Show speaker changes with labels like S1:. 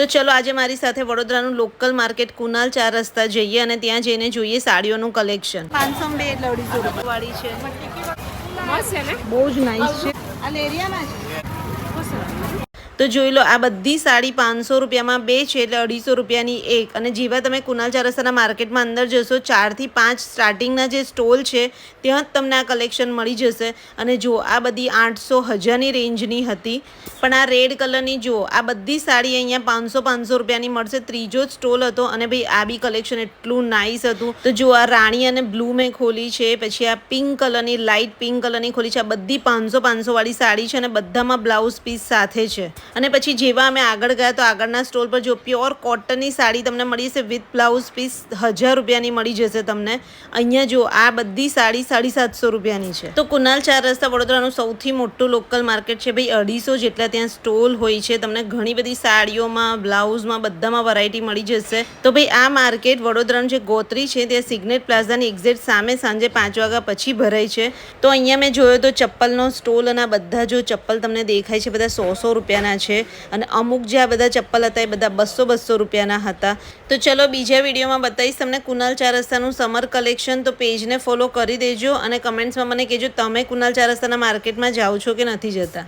S1: તો ચલો આજે મારી સાથે વડોદરાનું લોકલ માર્કેટ કુનાલ 4 રસ્તા જઈએ અને ત્યાં જઈને જોઈએ સાડીઓનું કલેક્શન। 500 બે એટલે 250 વાળી છે,
S2: મસ્ત છે ને,
S1: બહુ જ નાઇસ છે। આ લેરિયામાં છે તો જોઈ લો, આ બધી સાડી 500 રૂપિયામાં બે છે એટલે 250 રૂપિયાની એક। અને જેવા તમે કુનાલ 4 રસ્તાના માર્કેટમાં અંદર જશો, 4 થી 5 સ્ટાર્ટિંગના જે સ્ટોલ છે ત્યાં જ તમને આ કલેક્શન મળી જશે। અને જો આ બધી 800 1000ની રેન્જની હતી, પણ આ રેડ કલરની જો આ બધી સાડી અહીંયા 500 રૂપિયાની મળશે। ત્રીજો જ સ્ટોલ હતો અને ભાઈ આ બી કલેક્શન એટલું નાઇસ હતું। તો જો આ રાણી અને બ્લુ મેં ખોલી છે, પછી આ પિંક કલરની, લાઇટ પિંક કલરની ખોલી છે। આ બધી 500 વાળી સાડી છે અને બધામાં બ્લાઉઝ પીસ સાથે છે। અને પછી જેવા અમે આગળ ગયા તો આગળના સ્ટોલ પર જો પ્યોર કોટનની સાડી તમને મળી જશે વિથ બ્લાઉઝ પીસ, 1000 રૂપિયાની મળી જશે તમને। અહીંયા જો આ બધી સાડી 750 રૂપિયાની છે। તો કુનાલ 4 રસ્તા વડોદરાનું સૌથી મોટું લોકલ માર્કેટ છે ભાઈ। 250 જેટલા ત્યાં સ્ટોલ હોય છે, તમને ઘણી બધી સાડીઓમાં, બ્લાઉઝમાં, બધામાં વેરાયટી મળી જશે। તો ભાઈ આ માર્કેટ વડોદરાનું જે ગોત્રી છે ત્યાં સિગ્નેટ પ્લાઝાની એક્ઝેક્ટ સામે સાંજે 5 વાગ્યા પછી ભરાય છે। તો અહીંયા મેં જોયો તો ચપ્પલનો સ્ટોલ અને આ બધા જો ચપ્પલ તમને દેખાય છે બધા 100 રૂપિયાના છે। અને અમુક જે આ બધા ચપ્પલ હતા એ બધા 200 રૂપિયાના હતા। તો ચલો બીજા વિડીયોમાં બતાવીશ તમને કુનાલ 4 રસ્તાનું સમર કલેક્શન। તો પેજને ફોલો કરી દેજો અને કમેન્ટ્સમાં મને કહેજો તમે કુનાલ 4 રસ્તાના માર્કેટમાં જાઓ છો કે નથી જતા।